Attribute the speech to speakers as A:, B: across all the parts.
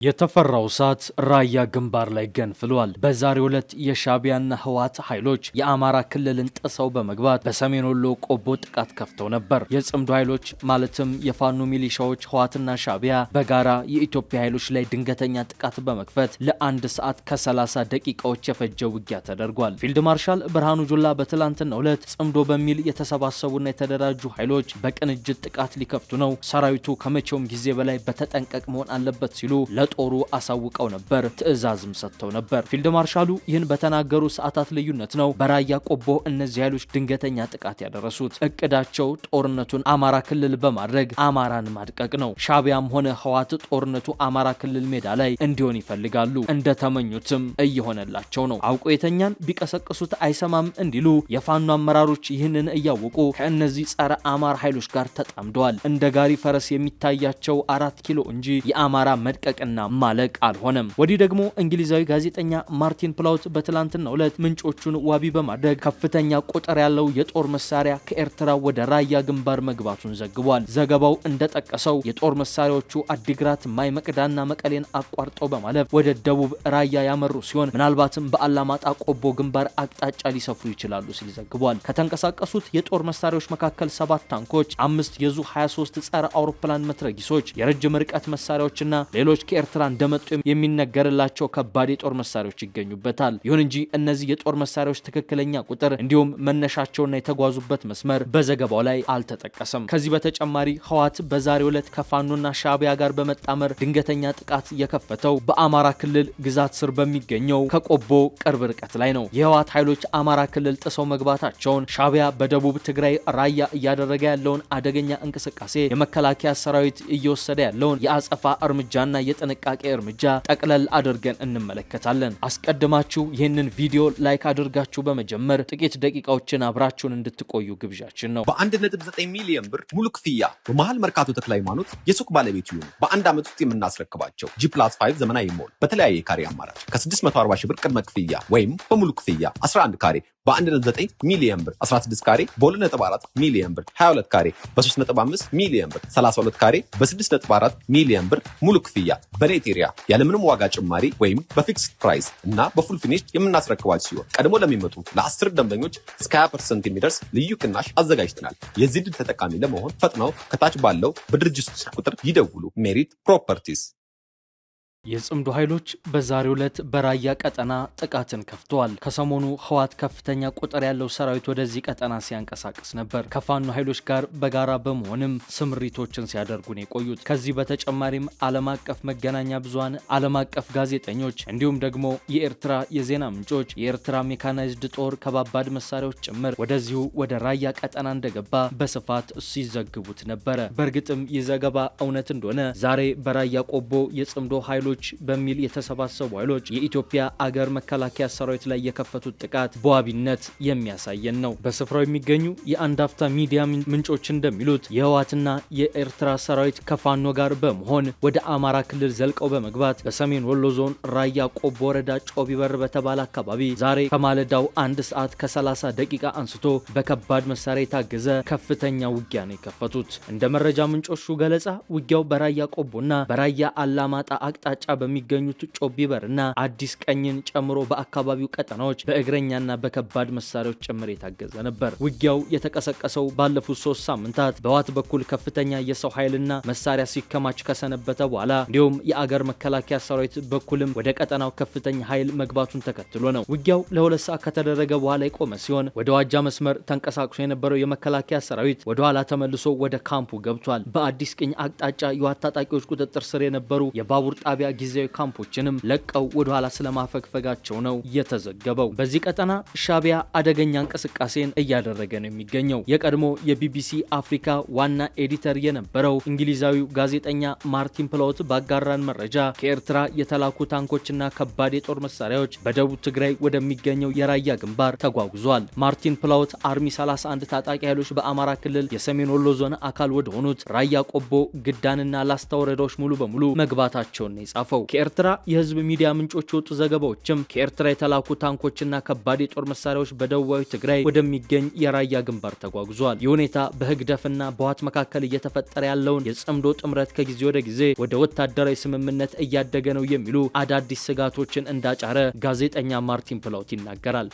A: የተፈራው እሳት ራያ ግንባር ላይ ገንፍሏል። በዛሬው ዕለት የሻዕቢያና ህወሓት ኃይሎች የአማራ ክልልን ጥሰው በመግባት በሰሜን ወሎ ቆቦ ጥቃት ከፍተው ነበር። የጽምዶ ኃይሎች ማለትም የፋኖ ሚሊሻዎች ህወሓትና ሻዕቢያ በጋራ የኢትዮጵያ ኃይሎች ላይ ድንገተኛ ጥቃት በመክፈት ለአንድ ሰዓት ከ30 ደቂቃዎች የፈጀ ውጊያ ተደርጓል። ፊልድ ማርሻል ብርሃኑ ጁላ በትላንትናው ዕለት ጽምዶ በሚል የተሰባሰቡና የተደራጁ ኃይሎች በቅንጅት ጥቃት ሊከፍቱ ነው፣ ሰራዊቱ ከመቼውም ጊዜ በላይ በተጠንቀቅ መሆን አለበት ሲሉ ጦሩ አሳውቀው ነበር፣ ትዕዛዝም ሰጥተው ነበር። ፊልድ ማርሻሉ ይህን በተናገሩ ሰዓታት ልዩነት ነው በራያ ቆቦ እነዚህ ኃይሎች ድንገተኛ ጥቃት ያደረሱት። እቅዳቸው ጦርነቱን አማራ ክልል በማድረግ አማራን ማድቀቅ ነው። ሻዕቢያም ሆነ ህወሓት ጦርነቱ አማራ ክልል ሜዳ ላይ እንዲሆን ይፈልጋሉ። እንደተመኙትም እየሆነላቸው ነው። አውቆ የተኛን ቢቀሰቅሱት አይሰማም እንዲሉ የፋኖ አመራሮች ይህንን እያወቁ ከእነዚህ ጸረ አማራ ኃይሎች ጋር ተጣምደዋል። እንደ ጋሪ ፈረስ የሚታያቸው 4 ኪሎ እንጂ የአማራ መድቀቅና ማለቅ አልሆነም። ወዲህ ደግሞ እንግሊዛዊ ጋዜጠኛ ማርቲን ፕላውት በትላንትናው ዕለት ምንጮቹን ዋቢ በማድረግ ከፍተኛ ቁጥር ያለው የጦር መሳሪያ ከኤርትራ ወደ ራያ ግንባር መግባቱን ዘግቧል። ዘገባው እንደጠቀሰው የጦር መሳሪያዎቹ አዲግራት፣ ማይ መቅዳና መቀሌን አቋርጠው በማለፍ ወደ ደቡብ ራያ ያመሩ ሲሆን ምናልባትም በአላማጣ ቆቦ ግንባር አቅጣጫ ሊሰፍሩ ይችላሉ ሲል ዘግቧል። ከተንቀሳቀሱት የጦር መሳሪያዎች መካከል 7 ታንኮች፣ 5 የዙ 23 ጸረ አውሮፕላን መትረጊሶች፣ የረጅም ርቀት መሳሪያዎችና ሌሎች ከኤርትራ እንደመጡ የሚነገርላቸው ከባድ የጦር መሳሪያዎች ይገኙበታል። ይሁን እንጂ እነዚህ የጦር መሳሪያዎች ትክክለኛ ቁጥር እንዲሁም መነሻቸውና የተጓዙበት መስመር በዘገባው ላይ አልተጠቀሰም። ከዚህ በተጨማሪ ህወሓት በዛሬው ዕለት ከፋኖና ሻዕቢያ ጋር በመጣመር ድንገተኛ ጥቃት የከፈተው በአማራ ክልል ግዛት ስር በሚገኘው ከቆቦ ቅርብ ርቀት ላይ ነው። የህወሓት ኃይሎች አማራ ክልል ጥሰው መግባታቸውን ሻዕቢያ በደቡብ ትግራይ ራያ እያደረገ ያለውን አደገኛ እንቅስቃሴ የመከላከያ ሰራዊት እየወሰደ ያለውን የአጸፋ እርምጃና የጥንቃቄ እርምጃ ጠቅለል አድርገን እንመለከታለን። አስቀድማችሁ ይህንን ቪዲዮ ላይክ አድርጋችሁ በመጀመር ጥቂት ደቂቃዎችን አብራችሁን እንድትቆዩ ግብዣችን ነው።
B: በ1.9 ሚሊዮን ብር ሙሉ ክፍያ በመሃል መርካቶ ተክለ ሃይማኖት የሱቅ ባለቤት ይሁኑ። በአንድ ዓመት ውስጥ የምናስረክባቸው G+5 ዘመናዊ ሞል በተለያየ ካሬ አማራጭ ከ640 ሺህ ብር ቅድመ ክፍያ ወይም በሙሉ ክፍያ 11 ካሬ በ1.9 ሚሊዮን ብር 16 ካሬ በ2.4 ሚሊዮን ብር 22 ካሬ በ3.5 ሚሊዮን ብር 32 ካሬ በ6.4 ሚሊዮን ብር ሙሉ ክፍያ በኔት ኤሪያ ያለምንም ዋጋ ጭማሪ ወይም በፊክስ ፕራይስ እና በፉል ፊኒሽ የምናስረክባቸው ሲሆን ቀድሞ ለሚመጡ ለ10 ደንበኞች እስከ 20% የሚደርስ ልዩ ቅናሽ አዘጋጅተናል። የዚህ ድል ተጠቃሚ ለመሆን ፈጥነው ከታች ባለው በድርጅቱ ስልክ ቁጥር ይደውሉ። ሜሪት ፕሮፐርቲስ።
A: የጽምዶ ኃይሎች በዛሬው ዕለት በራያ ቀጠና ጥቃትን ከፍተዋል። ከሰሞኑ ህወሓት ከፍተኛ ቁጥር ያለው ሰራዊት ወደዚህ ቀጠና ሲያንቀሳቅስ ነበር። ከፋኖ ኃይሎች ጋር በጋራ በመሆንም ስምሪቶችን ሲያደርጉ ነው የቆዩት። ከዚህ በተጨማሪም ዓለም አቀፍ መገናኛ ብዙሃን፣ ዓለም አቀፍ ጋዜጠኞች እንዲሁም ደግሞ የኤርትራ የዜና ምንጮች የኤርትራ ሜካናይዝድ ጦር ከባባድ መሳሪያዎች ጭምር ወደዚሁ ወደ ራያ ቀጠና እንደገባ በስፋት ሲዘግቡት ነበረ። በእርግጥም ይህ ዘገባ እውነት እንደሆነ ዛሬ በራያ ቆቦ የጽምዶ ኃይሎች በሚል የተሰባሰቡ ኃይሎች የኢትዮጵያ አገር መከላከያ ሰራዊት ላይ የከፈቱት ጥቃት በዋቢነት የሚያሳየን ነው። በስፍራው የሚገኙ የአንድ አፍታ ሚዲያ ምንጮች እንደሚሉት የህወሓትና የኤርትራ ሰራዊት ከፋኖ ጋር በመሆን ወደ አማራ ክልል ዘልቀው በመግባት በሰሜን ወሎ ዞን ራያ ቆቦ ወረዳ ጮቢበር በተባለ አካባቢ ዛሬ ከማለዳው 1 ሰዓት ከ30 ደቂቃ አንስቶ በከባድ መሳሪያ የታገዘ ከፍተኛ ውጊያ ነው የከፈቱት። እንደ መረጃ ምንጮቹ ገለጻ ውጊያው በራያ ቆቦና በራያ አላማጣ አቅጣጫ በሚገኙት ጮቢበርና አዲስ ቀኝን ጨምሮ በአካባቢው ቀጠናዎች በእግረኛና በከባድ መሳሪያዎች ጭምር የታገዘ ነበር። ውጊያው የተቀሰቀሰው ባለፉት 3 ሳምንታት በህወሓት በኩል ከፍተኛ የሰው ኃይልና መሳሪያ ሲከማች ከሰነበተ በኋላ እንዲሁም የአገር መከላከያ ሰራዊት በኩልም ወደ ቀጠናው ከፍተኛ ኃይል መግባቱን ተከትሎ ነው። ውጊያው ለ2 ሰዓት ከተደረገ በኋላ የቆመ ሲሆን ወደ ዋጃ መስመር ተንቀሳቅሶ የነበረው የመከላከያ ሰራዊት ወደ ኋላ ተመልሶ ወደ ካምፑ ገብቷል። በአዲስ ቀኝ አቅጣጫ የህወሓት ታጣቂዎች ቁጥጥር ስር የነበሩ የባቡር ጣቢያ ጊዜያዊ ካምፖችንም ለቀው ወደ ኋላ ስለማፈግፈጋቸው ነው የተዘገበው። በዚህ ቀጠና ሻዕቢያ አደገኛ እንቅስቃሴን እያደረገ ነው የሚገኘው። የቀድሞ የቢቢሲ አፍሪካ ዋና ኤዲተር የነበረው እንግሊዛዊው ጋዜጠኛ ማርቲን ፕላውት ባጋራን መረጃ ከኤርትራ የተላኩ ታንኮችና ከባድ የጦር መሳሪያዎች በደቡብ ትግራይ ወደሚገኘው የራያ ግንባር ተጓጉዟል። ማርቲን ፕላውት አርሚ 31 ታጣቂ ኃይሎች በአማራ ክልል የሰሜን ወሎ ዞን አካል ወደ ሆኑት ራያ ቆቦ፣ ግዳንና ላስታ ወረዳዎች ሙሉ በሙሉ መግባታቸውን ነው የጻፈው። ከኤርትራ የህዝብ ሚዲያ ምንጮች የወጡ ዘገባዎችም ከኤርትራ የተላኩ ታንኮችና ከባድ የጦር መሳሪያዎች በደቡባዊ ትግራይ ወደሚገኝ የራያ ግንባር ተጓጉዟል። ይህ ሁኔታ በህግደፍና በህወሓት መካከል እየተፈጠረ ያለውን የጽምዶ ጥምረት ከጊዜ ወደ ጊዜ ወደ ወታደራዊ ስምምነት እያደገ ነው የሚሉ አዳዲስ ስጋቶችን እንዳጫረ ጋዜጠኛ ማርቲን ፕላውት ይናገራል።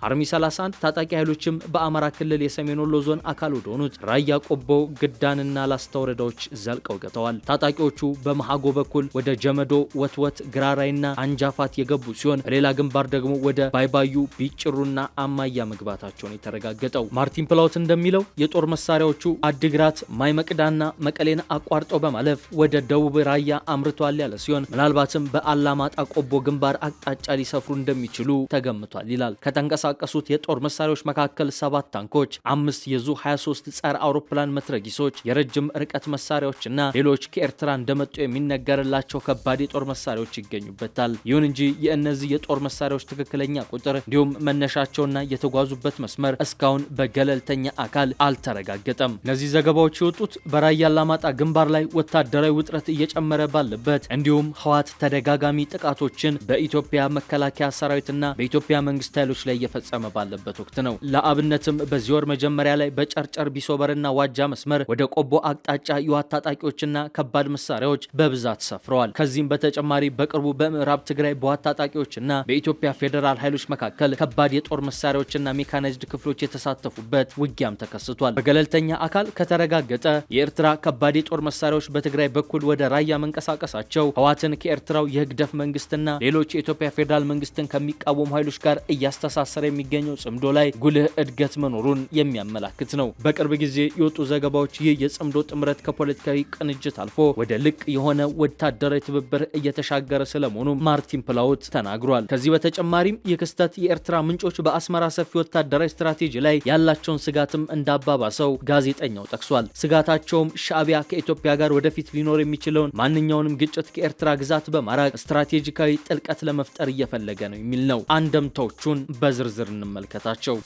A: አርሚ 31 ታጣቂ ኃይሎችም በአማራ ክልል የሰሜን ወሎ ዞን አካል ወደሆኑት ራያ ቆቦ፣ ግዳንና ላስታ ወረዳዎች ዘልቀው ገብተዋል። ታጣቂዎቹ በመሃጎ በኩል ወደ ጀመዶ፣ ወትወት፣ ግራራይና አንጃፋት የገቡ ሲሆን በሌላ ግንባር ደግሞ ወደ ባይባዩ፣ ቢጭሩና አማያ መግባታቸውን የተረጋገጠው ማርቲን ፕላውት እንደሚለው የጦር መሳሪያዎቹ አድግራት፣ ማይመቅዳና መቀሌን አቋርጠው በማለፍ ወደ ደቡብ ራያ አምርቷል ያለ ሲሆን ምናልባትም በአላማጣ ቆቦ ግንባር አቅጣጫ ሊሰፍሩ እንደሚችሉ ተገምቷል ይላል። ከተንቀሳቀሱት የጦር መሳሪያዎች መካከል 7 ታንኮች፣ 5 የዙ 23 ጸረ አውሮፕላን መትረጊሶች፣ የረጅም ርቀት መሳሪያዎችና ሌሎች ከኤርትራ እንደመጡ የሚነገርላቸው ከባድ የጦር መሳሪያዎች ይገኙበታል። ይሁን እንጂ የእነዚህ የጦር መሳሪያዎች ትክክለኛ ቁጥር እንዲሁም መነሻቸውና የተጓዙበት መስመር እስካሁን በገለልተኛ አካል አልተረጋገጠም። እነዚህ ዘገባዎች የወጡት በራያ አላማጣ ግንባር ላይ ወታደራዊ ውጥረት እየጨመረ ባለበት እንዲሁም ህወሓት ተደጋጋሚ ጥቃቶችን በኢትዮጵያ መከላከያ ሰራዊትና በኢትዮጵያ መንግስት ኃይሎች ላይ እየፈጸመ ባለበት ወቅት ነው። ለአብነትም በዚህ ወር መጀመሪያ ላይ በጨርጨር ቢሶበርና ዋጃ መስመር ወደ ቆቦ አቅጣጫ የህወሓት ታጣቂዎችና ከባድ መሳሪያዎች በብዛት ሰፍረዋል። ከዚህም በተጨማሪ በቅርቡ በምዕራብ ትግራይ በህወሓት ታጣቂዎችና በኢትዮጵያ ፌዴራል ኃይሎች መካከል ከባድ የጦር መሳሪያዎችና ሜካናይዝድ ክፍሎች የተሳተፉበት ውጊያም ተከስቷል። በገለልተኛ አካል ከተረጋገጠ የኤርትራ ከባድ የጦር መሳሪያዎች በትግራይ በኩል ወደ ራያ መንቀሳቀሳቸው ህወሓትን ከኤርትራው የህግደፍ መንግስትና ሌሎች የኢትዮጵያ ፌዴራል መንግስትን ከሚቃወሙ ኃይሎች ጋር እያስተሳሰረ የሚገኘው ጽምዶ ላይ ጉልህ እድገት መኖሩን የሚያመላክት ነው። በቅርብ ጊዜ የወጡ ዘገባዎች ይህ የጽምዶ ጥምረት ከፖለቲካዊ ቅንጅት አልፎ ወደ ልቅ የሆነ ወታደራዊ ትብብር እየተሻገረ ስለመሆኑ ማርቲን ፕላውት ተናግሯል። ከዚህ በተጨማሪም ይህ ክስተት የኤርትራ ምንጮች በአስመራ ሰፊ ወታደራዊ ስትራቴጂ ላይ ያላቸውን ስጋትም እንዳባባሰው ጋዜጠኛው ጠቅሷል። ስጋታቸውም ሻዕቢያ ከኢትዮጵያ ጋር ወደፊት ሊኖር የሚችለውን ማንኛውንም ግጭት ከኤርትራ ግዛት በማራቅ ስትራቴጂካዊ ጥልቀት ለመፍጠር እየፈለገ ነው የሚል ነው። አንደምታዎቹን በዝርዝር እንመልከታቸው።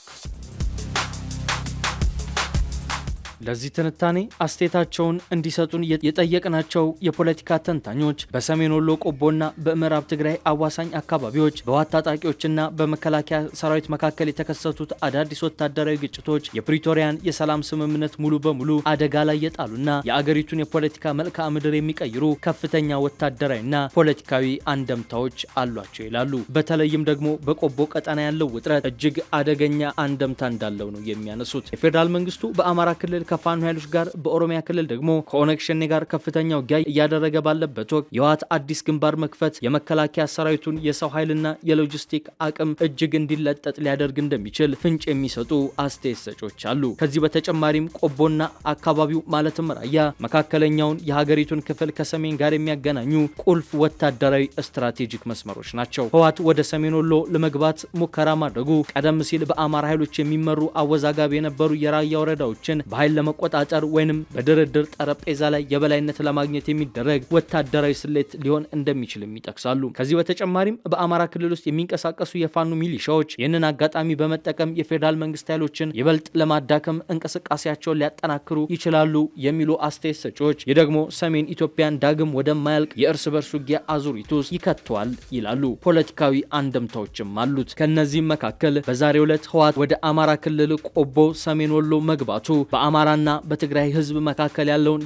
A: ለዚህ ትንታኔ አስተያየታቸውን እንዲሰጡን የጠየቅናቸው የፖለቲካ ተንታኞች በሰሜን ወሎ ቆቦና በምዕራብ ትግራይ አዋሳኝ አካባቢዎች በህወሓት ታጣቂዎችና በመከላከያ ሰራዊት መካከል የተከሰቱት አዳዲስ ወታደራዊ ግጭቶች የፕሪቶሪያን የሰላም ስምምነት ሙሉ በሙሉ አደጋ ላይ የጣሉና የአገሪቱን የፖለቲካ መልክዓ ምድር የሚቀይሩ ከፍተኛ ወታደራዊና ፖለቲካዊ አንደምታዎች አሏቸው ይላሉ። በተለይም ደግሞ በቆቦ ቀጠና ያለው ውጥረት እጅግ አደገኛ አንደምታ እንዳለው ነው የሚያነሱት። የፌዴራል መንግስቱ በአማራ ክልል ከፋኖ ኃይሎች ጋር በኦሮሚያ ክልል ደግሞ ከኦነግ ሸኔ ጋር ከፍተኛ ውጊያ እያደረገ ባለበት ወቅት የህወሓት አዲስ ግንባር መክፈት የመከላከያ ሰራዊቱን የሰው ኃይልና የሎጂስቲክ አቅም እጅግ እንዲለጠጥ ሊያደርግ እንደሚችል ፍንጭ የሚሰጡ አስተያየት ሰጪዎች አሉ። ከዚህ በተጨማሪም ቆቦና አካባቢው ማለትም ራያ መካከለኛውን የሀገሪቱን ክፍል ከሰሜን ጋር የሚያገናኙ ቁልፍ ወታደራዊ ስትራቴጂክ መስመሮች ናቸው። ህወሓት ወደ ሰሜን ወሎ ለመግባት ሙከራ ማድረጉ ቀደም ሲል በአማራ ኃይሎች የሚመሩ አወዛጋቢ የነበሩ የራያ ወረዳዎችን በኃይል ለመቆጣጠር ወይንም በድርድር ጠረጴዛ ላይ የበላይነት ለማግኘት የሚደረግ ወታደራዊ ስሌት ሊሆን እንደሚችልም ይጠቅሳሉ። ከዚህ በተጨማሪም በአማራ ክልል ውስጥ የሚንቀሳቀሱ የፋኖ ሚሊሻዎች ይህንን አጋጣሚ በመጠቀም የፌዴራል መንግስት ኃይሎችን ይበልጥ ለማዳከም እንቅስቃሴያቸውን ሊያጠናክሩ ይችላሉ የሚሉ አስተያየት ሰጪዎች ይህ ደግሞ ሰሜን ኢትዮጵያን ዳግም ወደማያልቅ የእርስ በርስ ውጊያ አዙሪት ውስጥ ይከተዋል ይላሉ። ፖለቲካዊ አንደምታዎችም አሉት። ከነዚህም መካከል በዛሬው ዕለት ህወሓት ወደ አማራ ክልል ቆቦ፣ ሰሜን ወሎ መግባቱ በአማራና በትግራይ ህዝብ መካከል ያለውን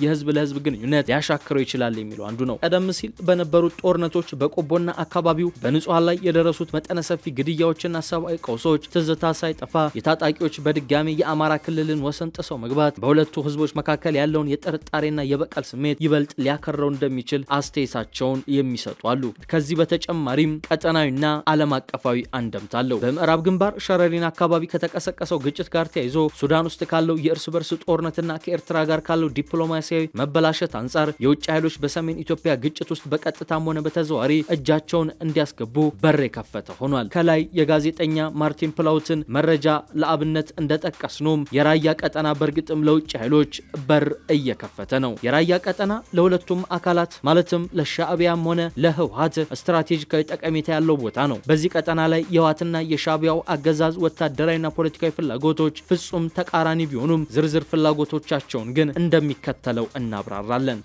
A: የህዝብ ለህዝብ ግንኙነት ሊያሻክረው ይችላል የሚለው አንዱ ነው። ቀደም ሲል በነበሩት ጦርነቶች በቆቦና አካባቢው በንጹሃን ላይ የደረሱት መጠነ ሰፊ ግድያዎችና ሰብአዊ ቀውሶች ትዝታ ሳይጠፋ የታጣቂዎች በድጋሚ የአማራ ክልልን ወሰን ጥሰው መግባት በሁለቱ ህዝቦች መካከል ያለውን የጥርጣሬና የበቀል ስሜት ይበልጥ ሊያከረው እንደሚችል አስተያየታቸውን የሚሰጡ አሉ። ከዚህ በተጨማሪም ቀጠናዊና ዓለም አቀፋዊ አንደምታ አለው። በምዕራብ ግንባር ሸረሪን አካባቢ ከተቀሰቀሰው ግጭት ጋር ተያይዞ ሱዳን ውስጥ ካለው የእርስ በርስ ጦርነትና ከኤርትራ ጋር ካለው ዲፕሎማሲያዊ መበላሸት አንጻር የውጭ ኃይሎች በሰሜን ኢትዮጵያ ግጭት ውስጥ በቀጥታም ሆነ በተዘዋዋሪ እጃቸውን እንዲያስገቡ በር የከፈተ ሆኗል። ከላይ የጋዜጠኛ ማርቲን ፕላውትን መረጃ ለአብነት እንደጠቀስነውም የራያ ቀጠና በእርግጥም ለውጭ ኃይሎች በር እየከፈተ ነው። የራያ ቀጠና ለሁለቱም አካላት ማለትም ለሻዕቢያም ሆነ ለህወሓት ስትራቴጂካዊ ጠቀሜታ ያለው ቦታ ነው። በዚህ ቀጠና ላይ የህወሓትና የሻዕቢያው አገዛዝ ወታደራዊና ፖለቲካዊ ፍላጎቶች ፍጹም ተቃራኒ ቢሆኑ ቢሆኑም ዝርዝር ፍላጎቶቻቸውን ግን እንደሚከተለው እናብራራለን።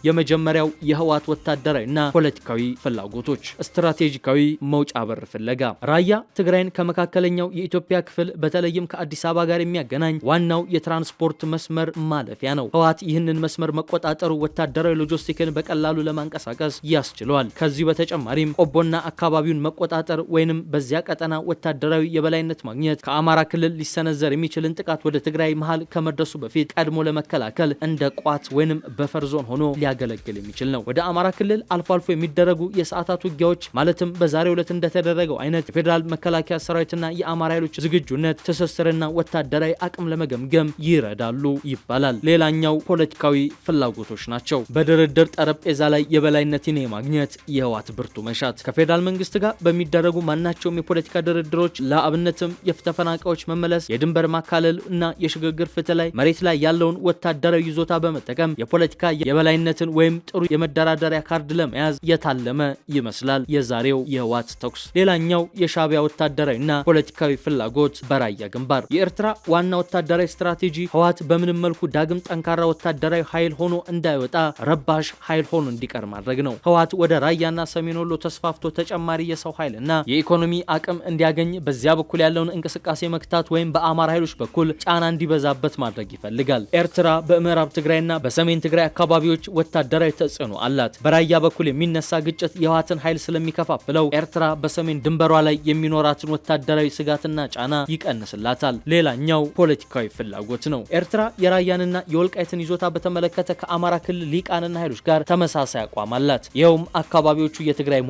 A: የመጀመሪያው የህወሓት ወታደራዊና ፖለቲካዊ ፍላጎቶች፣ ስትራቴጂካዊ መውጫ በር ፍለጋ። ራያ ትግራይን ከመካከለኛው የኢትዮጵያ ክፍል በተለይም ከአዲስ አበባ ጋር የሚያገናኝ ዋናው የትራንስፖርት መስመር ማለፊያ ነው። ህወሓት ይህንን መስመር መቆጣጠሩ ወታደራዊ ሎጂስቲክን በቀላሉ ለማንቀሳቀስ ያስችሏል። ከዚህ በተጨማሪም ቆቦና አካባቢውን መቆጣጠር ወይንም በዚያ ቀጠና ወታደራዊ የበላይነት ማግኘት ከአማራ ክልል ሊሰነዘር የሚችልን ጥቃት ወደ ትግራይ መሃል ከመድረሱ በፊት ቀድሞ ለመከላከል እንደ ቋት ወይንም በፈር ዞን ሆኖ ሊያገለግል የሚችል ነው። ወደ አማራ ክልል አልፎ አልፎ የሚደረጉ የሰዓታት ውጊያዎች ማለትም በዛሬው ዕለት እንደተደረገው አይነት የፌዴራል መከላከያ ሰራዊትና የአማራ ኃይሎች ዝግጁነት፣ ትስስርና ወታደራዊ አቅም ለመገምገም ይረዳሉ ይባላል። ሌላኛው ፖለቲካዊ ፍላጎቶች ናቸው። በድርድር ጠረጴዛ ላይ የበላይነትን የማግኘት የህወሓት ብርቱ መሻት። ከፌዴራል መንግስት ጋር በሚደረጉ ማናቸውም የፖለቲካ ድርድሮች ለአብነትም የተፈናቃዮች መመለስ፣ የድንበር ማካለል እና የሽግግር ፍትህ ላይ መሬት ላይ ያለውን ወታደራዊ ይዞታ በመጠቀም የፖለቲካ የበላይነትን ወይም ጥሩ የመደራደሪያ ካርድ ለመያዝ የታለመ ይመስላል የዛሬው የህወሓት ተኩስ። ሌላኛው የሻዕቢያ ወታደራዊና ፖለቲካዊ ፍላጎት በራያ ግንባር። የኤርትራ ዋና ወታደራዊ ስትራቴጂ ህወሓት በምንም መልኩ ዳግም ጠንካራ ወታደራዊ ኃይል ሆኖ እንዳይወጣ ረባሽ ኃይል ሆኖ እንዲቀር ማድረግ ነው። ህወሓት ወደ ራያና ሰሜን ወሎ ተስፋፍቶ ተጨማሪ የሰው ኃይልና የኢኮኖሚ አቅም እንዲያገኝ በዚያ በኩል ያለውን እንቅስቃሴ መክታት ወይም በአማራ ኃይሎች በኩል ጫና እንዲበዛበት ማድረግ ይፈልጋል። ኤርትራ በምዕራብ ትግራይና በሰሜን ትግራይ አካባቢዎች ወታደራዊ ተጽዕኖ አላት። በራያ በኩል የሚነሳ ግጭት የህወሓትን ኃይል ስለሚከፋፍለው ኤርትራ በሰሜን ድንበሯ ላይ የሚኖራትን ወታደራዊ ስጋትና ጫና ይቀንስላታል። ሌላኛው ፖለቲካዊ ፍላጎት ነው። ኤርትራ የራያንና የወልቃይትን ይዞታ በተመለከተ ከአማራ ክልል ሊቃንና ኃይሎች ጋር ተመሳሳይ አቋም አላት። ይኸውም አካባቢዎቹ የትግራይ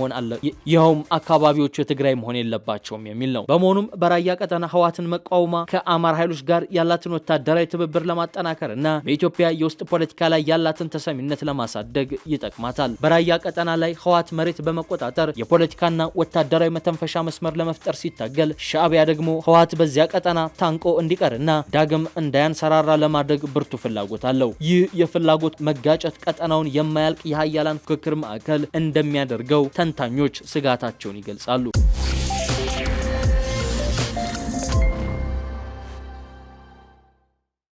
A: መሆን የለባቸውም የሚል ነው። በመሆኑም በራያ ቀጠና ህወሓትን መቃወማ ከአማራ ኃይሎች ጋር ያላትን ወታደራዊ ትብብር ለማጠናከርና በኢትዮጵያ የውስጥ ፖለቲካ ላይ ያላትን ተሰሚነት ለማሳደግ ይጠቅማታል። በራያ ቀጠና ላይ ህወሓት መሬት በመቆጣጠር የፖለቲካና ወታደራዊ መተንፈሻ መስመር ለመፍጠር ሲታገል፣ ሻዕቢያ ደግሞ ህወሓት በዚያ ቀጠና ታንቆ እንዲቀርና ዳግም እንዳያንሰራራ ለማድረግ ብርቱ ፍላጎት አለው። ይህ የፍላጎት መጋጨት ቀጠናውን የማያልቅ የሀያላን ፍክክር ማዕከል እንደሚያደርገው ተንታኞች ስጋታቸውን ይገልጻሉ።